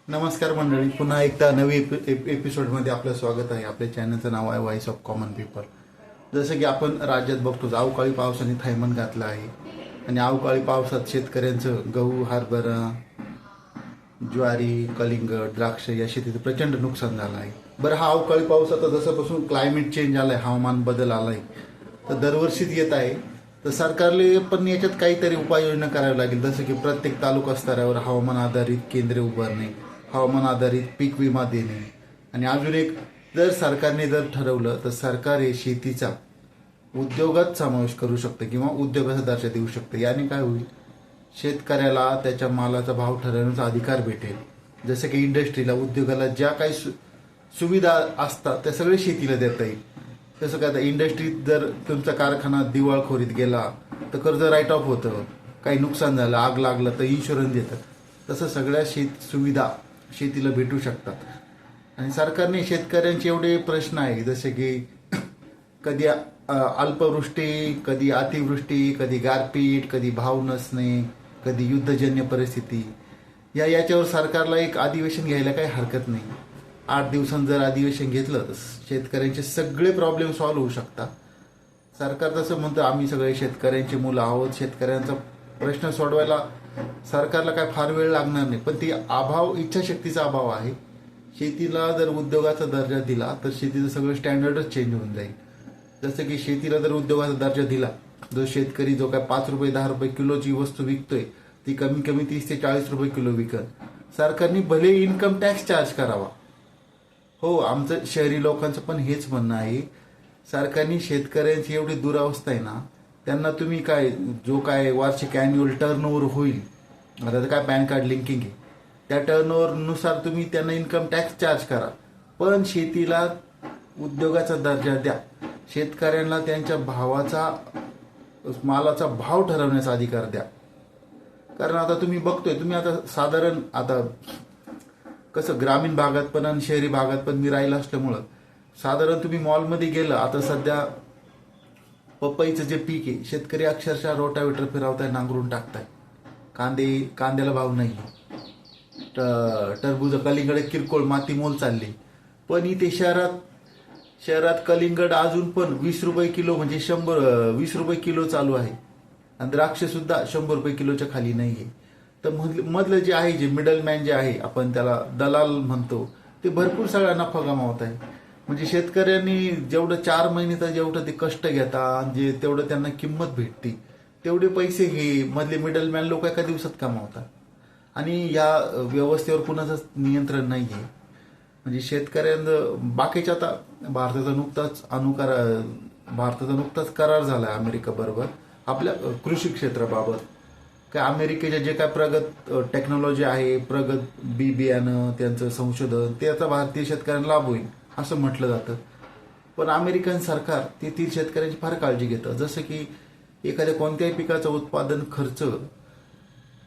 नमस्कार मंडळी, पुन्हा एकदा नवी एपिसोडमध्ये आपलं स्वागत आहे. आपल्या चॅनलचं नाव आहे व्हॉइस ऑफ कॉमन पीपल. जसं की आपण राज्यात बघतो, अवकाळी पावसाने थैमान घातलं आहे आणि अवकाळी पावसात शेतकऱ्यांचं गहू, हरभरा, ज्वारी, कलिंगड, द्राक्ष या शेतीचं प्रचंड नुकसान झालं आहे. बरं, हा अवकाळी पाऊस आता जसंपासून क्लायमेट चेंज आलाय, हवामान बदल आलाय, तर दरवर्षीच येत आहे. तर सरकारले पण याच्यात काहीतरी उपाययोजना करावी लागेल. जसं की प्रत्येक तालुका स्तरावर हवामान आधारित केंद्रे उभारणे, हवामान आधारित पीक विमा देणे आणि अजून एक, जर सरकारने ठरवलं तर सरकार हे शेतीचा उद्योगात समावेश करू शकतं किंवा उद्योगाचा दर्जा देऊ शकतं. याने काय होईल, शेतकऱ्याला त्याच्या मालाचा भाव ठरवण्याचा अधिकार भेटेल. जसं की इंडस्ट्रीला, उद्योगाला ज्या काही सुविधा असतात त्या सगळे शेतीला देता येईल. तसं काय, आता इंडस्ट्रीत जर तुमचा कारखाना दिवाळखोरीत गेला तर कर्ज राईट ऑफ होतं, काही नुकसान झालं, आग लागलं तर इन्शुरन्स देतात. तसं सगळ्या सुविधा शेतीला भेटू शकतात. आणि सरकारने शेतकऱ्यांचे एवढे प्रश्न आहे, जसे की कधी अल्पवृष्टी, कधी अतिवृष्टी, कधी गारपीट, कधी भाव नसणे, कधी युद्धजन्य परिस्थिती, याच्यावर सरकारला एक अधिवेशन घ्यायला काही हरकत नाही. 8 दिवसांत जर अधिवेशन घेतलं तर शेतकऱ्यांचे सगळे प्रॉब्लेम सॉल्व्ह होऊ शकतात. सरकार तसं म्हणतं आम्ही सगळे शेतकऱ्यांची मुलं आहोत, शेतकऱ्यांचा प्रश्न सोडवायला सरकारला काय फार वेळ लागणार नाही, पण ती इच्छाशक्तीचा अभाव आहे. शेतीला जर उद्योगाचा दर्जा दिला तर शेतीचं सगळं स्टँडर्डच चेंज होऊन जाईल. जसं की शेतीला जर उद्योगाचा दर्जा दिला, जो शेतकरी जो काय 5 रुपये 10 रुपये किलोची वस्तू विकतोय ती कमी कमी 30 ते 40 रुपये किलो विकत. सरकारने भले इन्कम टॅक्स चार्ज करावा. हो, आमचं शहरी लोकांचं पण हेच म्हणणं आहे, सरकारने शेतकऱ्यांची एवढी दुरावस्था आहे ना, त्यांना तुम्ही जो काय वार्षिक अॅन्युअल टर्नओव्हर होईल, आता तर काय पॅन कार्ड लिंकिंग आहे, त्या टर्नओव्हरनुसार तुम्ही त्यांना इन्कम टॅक्स चार्ज करा, पण शेतीला उद्योगाचा दर्जा द्या. शेतकऱ्यांना त्यांच्या मालाचा भाव ठरवण्याचा अधिकार द्या. कारण आता तुम्ही बघतोय, तुम्ही आता साधारण आता कसं ग्रामीण भागात पण आणि शहरी भागात पण मी राहिलं असल्यामुळं साधारण तुम्ही मॉलमध्ये गेलं, आता सध्या पपईचं जे पीक आहे, शेतकरी अक्षरशः रोटावेटर फिरवताय, नांगरून टाकताय. कांद्याला भाव नाही. टरबूज, कलिंगड किरकोळ माती मोल चालली. पण इथे शहरात कलिंगड अजून पण 20 रुपये किलो, म्हणजे 20 रुपये किलो चालू आहे. आणि द्राक्ष सुद्धा 100 रुपये किलोच्या खाली नाहीये. तर मधलं जे आहे, जे मिडलमॅन जे आहे, आपण त्याला दलाल म्हणतो, ते भरपूर सगळा नफा गमावत आहे. म्हणजे शेतकऱ्यांनी जेवढं 4 महिने तर जेवढं ते कष्ट घेतात, जे तेवढं त्यांना किंमत भेटते, तेवढे पैसे हे मधले मिडलमॅन लोक एका दिवसात कमावतात. आणि या व्यवस्थेवर कुणाचंच नियंत्रण नाही आहे. म्हणजे शेतकऱ्यांचं बाकीच्या, आता भारताचा नुकताच करार झाला आहे अमेरिका बरोबर आपल्या कृषी क्षेत्राबाबत. काय अमेरिकेच्या जे काय प्रगत टेक्नॉलॉजी आहे, प्रगत बियाणं, त्यांचं संशोधन, त्याचा भारतीय शेतकऱ्यांना लाभ होईल असं म्हटलं जातं. पण अमेरिकन सरकार तेथील शेतकऱ्यांची फार काळजी घेतं. जसं की एखाद्या कोणत्याही पिकाचं उत्पादन खर्च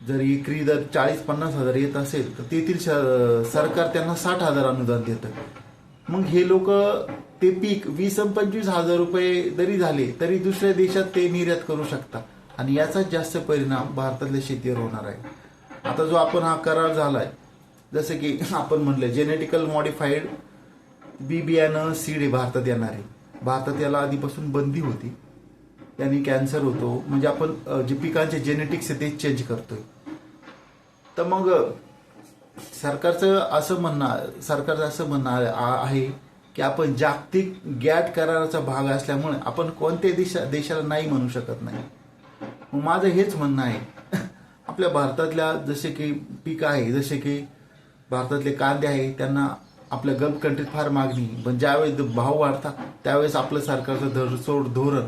जर एकरी जर 40-50 हजार येत असेल तर तेथील सरकार त्यांना 60,000 अनुदान देतं. मग हे लोक ते पीक 20-25 हजार रुपये जरी झाले तरी दुसऱ्या देशात ते निर्यात करू शकतात. आणि याचाच जास्त परिणाम भारतातल्या शेतीवर होणार आहे. आता जो आपण हा करार झालाय, जसं की आपण म्हणलं जेनेटिकल मॉडिफाईड बियाणं सीड हे भारतात येणार आहे. भारतात याला आधीपासून बंदी होती. त्यांनी कॅन्सर होतो, म्हणजे आपण जे पिकांचे जेनेटिक्स आहे ते चेंज करतोय. तर मग सरकारचं असं म्हणणं आहे की आपण जागतिक गॅट कराराचा भाग असल्यामुळे आपण कोणत्याही देशाला नाही म्हणू शकत नाही. मग माझं हेच म्हणणं आहे, आपल्या भारतातल्या जसे की पीक आहे, जसे की भारतातले कांदे आहे, त्यांना आपल्या गल्फ कंट्रीत फार मागणी, पण ज्यावेळेस भाव वाढतात त्यावेळेस आपलं सरकारचं धरसोड धोरण,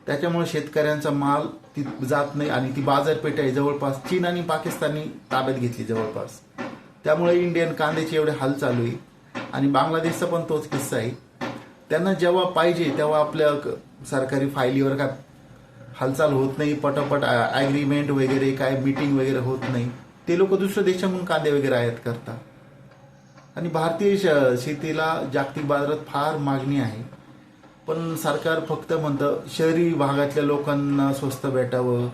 त्याच्यामुळे शेतकऱ्यांचा माल ती जात नाही आणि ती बाजारपेठ आहे जवळपास चीन आणि पाकिस्ताननी ताब्यात घेतली जवळपास. त्यामुळे इंडियन कांद्याचे एवढे हाल चालू आहे. आणि बांगलादेशचा पण तोच किस्सा आहे. त्यांना जेव्हा पाहिजे तेव्हा आपल्या सरकारी फायलीवर काय हालचाल होत नाही, पटापट ॲग्रीमेंट वगैरे काय मीटिंग वगैरे होत नाही. ते लोक दुसऱ्या देशांकडून कांदे वगैरे आयात करतात. आणि भारतीय शेतीला जागतिक बाजारात फार मागणी आहे. पण सरकार फक्त म्हणतं शहरी भागातल्या लोकांना स्वस्त भेटावं,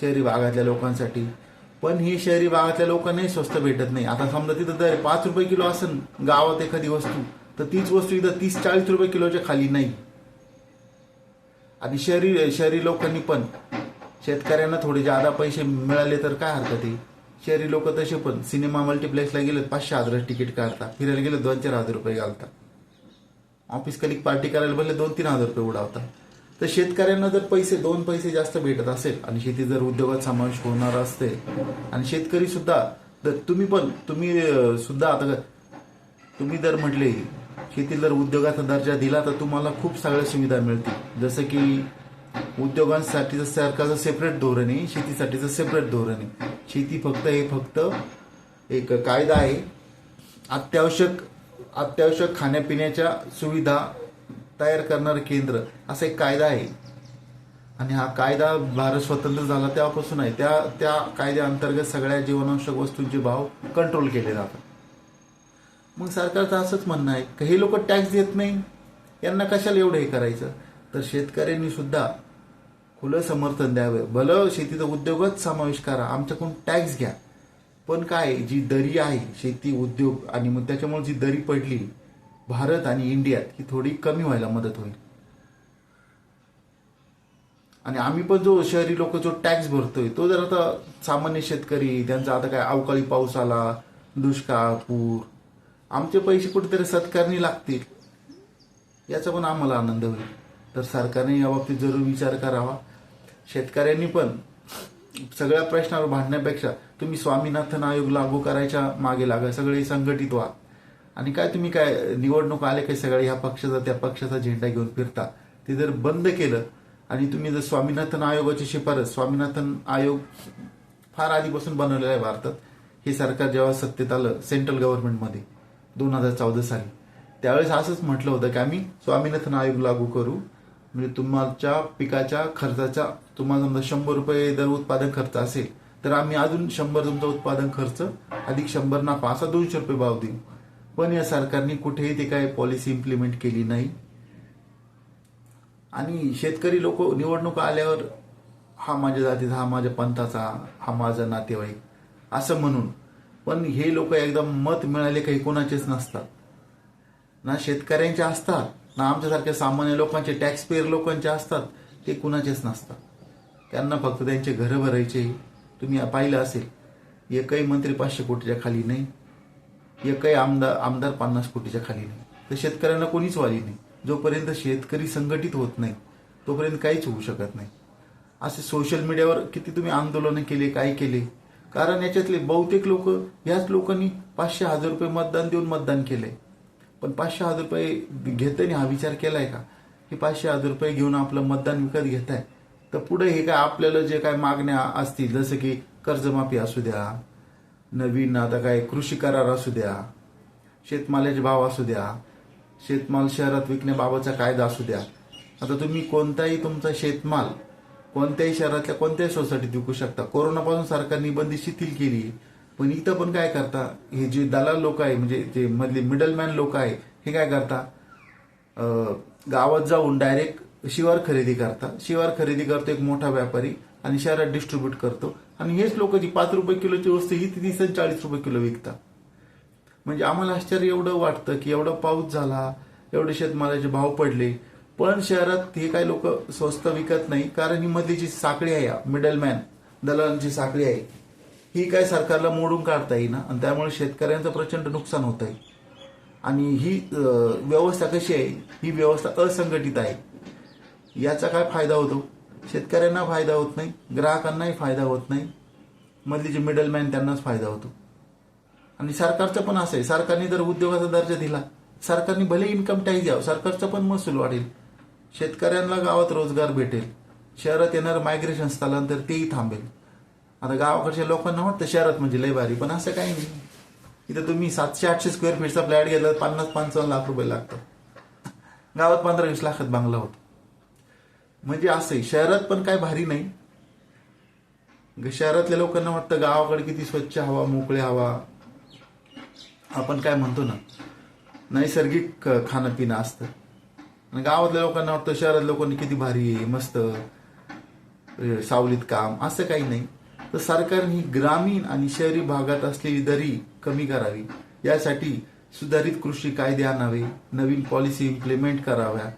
शहरी भागातल्या लोकांसाठी. पण हे शहरी भागातल्या लोकांनाही स्वस्त भेटत नाही. आता समजा तिथं दर 5 रुपये किलो असेल गावात एखादी वस्तू, तर तीच वस्तू इथं 30-40 रुपये किलोच्या खाली नाही. आणि शहरी लोकांनी पण शेतकऱ्यांना थोडे जादा पैसे मिळाले तर काय हरकत आहे. शहरी लोक तसे पण सिनेमा मल्टिप्लेक्सला गेले 500,000 तिकीट काढतात, फिरायला गेले 2-4 हजार रुपये घालतात, ऑफिस कलिक पार्टी करायला भरले 2-3 हजार रुपये उडावतात. तर शेतकऱ्यांना जर दोन पैसे जास्त भेटत असेल आणि शेती जर उद्योगात समावेश होणार असते, आणि शेतकरी सुद्धा तर तुम्ही सुद्धा आता तुम्ही जर म्हटले शेती जर उद्योगाचा दर्जा दिला तर तुम्हाला खूप सगळ्या सुविधा मिळतील. जसं की उद्योगांसाठीचं सरकारचं सेपरेट धोरण आहे, शेतीसाठीचं सेपरेट धोरण आहे. शेती फक्त एक कायदा आहे, अत्यावश्यक खाण्यापिण्याच्या सुविधा तयार करणारं केंद्र असा एक कायदा आहे. आणि हा कायदा भारत स्वतंत्र झाला तेव्हापासून आहे. त्या कायद्याअंतर्गत सगळ्या जीवनावश्यक वस्तूंचे भाव कंट्रोल केले जातात. मग सरकारचं असंच म्हणणं आहे की हे लोक टॅक्स देत नाही, यांना कशाला एवढं हे करायचं. तर शेतकऱ्यांनी सुद्धा खुलं समर्थन द्यावं. भलं शेतीचा उद्योगच समावेश करा, आमच्याकडून टॅक्स घ्या, पण काय जी दरी आहे शेती उद्योग आणि मग त्याच्यामुळे जी दरी पडली भारत आणि इंडियात, ही थोडी कमी व्हायला मदत होईल. आणि आम्ही पण जो शहरी लोक जो टॅक्स भरतोय तो जर आता सामान्य शेतकरी त्यांचा आता काय अवकाळी पाऊस आला, दुष्काळ, पूर, आमचे पैसे कुठेतरी सत्कारणी लागतील, याचा पण आम्हाला आनंद होईल. तर सरकारने याबाबतीत जरूर विचार करावा. शेतकऱ्यांनी पण सगळ्या प्रश्नावर भांडण्यापेक्षा तुम्ही स्वामीनाथन आयोग लागू करायच्या मागे लागा, सगळे संघटित व्हा. आणि तुम्ही निवडणूक आले काही सगळ्या ह्या पक्षाचा त्या पक्षाचा झेंडा घेऊन फिरता, ते जर बंद केलं आणि तुम्ही जर स्वामीनाथन आयोगाची शिफारस, स्वामीनाथन आयोग फार आधीपासून बनवलेला आहे भारतात. हे सरकार जेव्हा सत्तेत आलं सेंट्रल गव्हर्नमेंटमध्ये 2014 साली, त्यावेळेस असंच म्हटलं होतं की आम्ही स्वामीनाथन आयोग लागू करू. म्हणजे तुमच्या पिकाच्या खर्चाच्या, तुम्हाला समजा 100 रुपये दर उत्पादन खर्च असेल तर आम्ही अजून 100 तुमचा उत्पादन खर्च अधिक 100 नफा असा 200 रुपये भाव देऊ. पण या सरकारने कुठेही ते काय पॉलिसी इम्प्लिमेंट केली नाही. आणि शेतकरी लोक निवडणूक आल्यावर हा माझ्या जातीचा, हा माझ्या पंथाचा, हा माझा नातेवाईक असं म्हणून, पण हे लोक एकदम मत मिळाले काही कोणाचेच नसतात, ना शेतकऱ्यांचे असतात ना आमच्यासारख्या सामान्य लोकांचे, टॅक्स पेयर लोकांचे असतात, ते कुणाचेच नसतात. त्यांना फक्त त्यांचे घरं भरायचे. तुम्ही पाहिलं असेल एकही मंत्री 500 कोटीच्या खाली नाही, एकही आमदार 50 कोटीच्या खाली नाही. तर शेतकऱ्यांना कोणीच वाली नाही. जोपर्यंत शेतकरी संघटित होत नाही तोपर्यंत काहीच होऊ शकत नाही. असे सोशल मीडियावर किती तुम्ही आंदोलनं केले, काय केले, कारण याच्यातले बहुतेक लोक ह्याच लोकांनी 500,000 रुपये मतदान देऊन मतदान केलंय. पण 500,000 रुपये घेताना हा विचार केलाय का हे 500,000 रुपये घेऊन आपलं मतदान विकत घेताय तर पुढे हे आपल्याला जे काय मागण्या असतील, जसं की कर्जमाफी असू द्या, नवीन आता कृषी करार असू द्या, शेतमालाचे भाव असू द्या, शेतमाल शहरात विकण्याबाबतचा कायदा असू द्या. आता तुम्ही कोणताही तुमचा शेतमाल कोणत्याही शहरातल्या कोणत्याही सोसायटीत विकू शकता. कोरोनापासून सरकारने बंदी शिथिल केली, पण इथं पण काय करता, हे जे दलाल लोक आहे म्हणजे जे मधले मिडलमॅन लोक आहे, हे काय करता, गावात जाऊन डायरेक्ट शिवार खरेदी करतो एक मोठा व्यापारी आणि शहरात डिस्ट्रीब्यूट करतो. आणि हेच लोक जी 5 रुपये किलोची वस्तू ही 30-40 रुपये किलो विकतात. म्हणजे आम्हाला आश्चर्य एवढं वाटतं की एवढा पाऊस झाला, एवढे शेतमालाचे भाव पडले, पण शहरात हे काही लोक स्वस्त विकत नाही, कारण ही मधली जी साखळी आहे, मिडलमॅन दलालांची साखळी आहे, ही काय सरकारला मोडून काढता येईना आणि त्यामुळे शेतकऱ्यांचं प्रचंड नुकसान होत आहे. आणि ही व्यवस्था कशी आहे, ही व्यवस्था असंघटित आहे. याचा काय फायदा होतो, शेतकऱ्यांना फायदा होत नाही, ग्राहकांनाही फायदा होत नाही, मधली जे मिडलमॅन त्यांनाच फायदा होतो. आणि सरकारचं पण असं आहे, सरकारने जर उद्योगाचा दर्जा दिला, सरकारने भले इन्कम टॅक्स द्यावं, सरकारचा पण महसूल वाढेल, शेतकऱ्यांना गावात रोजगार भेटेल, शहरात येणारं मायग्रेशन स्थलांतर तेही थांबेल. आता गावाकडच्या लोकांना वाटतं शहरात म्हणजे लय भारी, पण असं काही नाही. इथं तुम्ही 700-800 स्क्वेअर फीटचा फ्लॅट घेतला 50-55 लाख रुपये लागतात, गावात 15-20 लाखात बांगला होतो. म्हणजे असंही शहरात पण काय भारी नाही. शहरातल्या लोकांना वाटतं गावाकडे किती स्वच्छ हवा, मोकळी हवा, आपण काय म्हणतो ना नैसर्गिक खाणं पिणं असतं. आणि गावातल्या लोकांना वाटतं शहरातल्या लोकांनी किती भारी आहे, मस्त सावलीत काम, असं काही नाही. तर सरकारने ही ग्रामीण आणि शहरी भागात असलेली दरी कमी करावी. यासाठी सुधारित कृषी कायदे आणावे, नवीन पॉलिसी इम्प्लिमेंट कराव्या.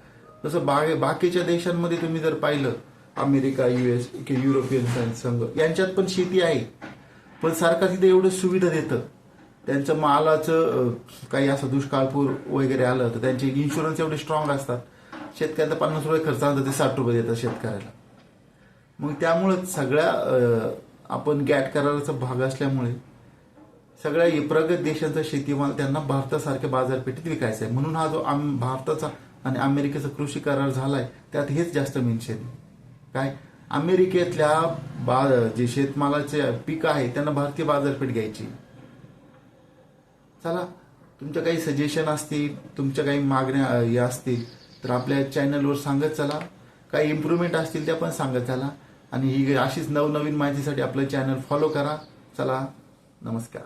तसं बाकीच्या देशांमध्ये तुम्ही जर पाहिलं, अमेरिका, US किंवा युरोपियन संघ यांच्यात पण शेती आहे, पण सरकार तिथे एवढं सुविधा देतं. त्यांचं मालाचं काही असं दुष्काळपूर वगैरे आलं तर त्यांचे इन्शुरन्स एवढे स्ट्रॉंग असतात. शेतकऱ्याला 50 रुपये खर्च आला तर ते 60 रुपये देतात शेतकऱ्याला. मग त्यामुळं सगळ्या आपण गॅट कराराचा भाग असल्यामुळे सगळ्या प्रगत देशांचा शेतीमाल त्यांना भारतासारख्या बाजारपेठेत विकायचा आहे. म्हणून हा जो भारताचा आणि अमेरिकेचा कृषी करार झालाय त्यात हेच जास्त मेन्शन आहे. काय, अमेरिकेतल्या जे शेतमालाचे पीक आहे त्यांना भारतीय बाजारपेठ घ्यायची. चला, तुमच्या काही सजेशन असतील, तुमच्या काही मागण्या या असतील तर आपल्या चॅनलवर सांगत चला. काही इम्प्रूव्हमेंट असतील त्या पण सांगत चला. आणि ही अशीच नवनवीन माहितीसाठी आपलं चॅनल फॉलो करा. चला, नमस्कार.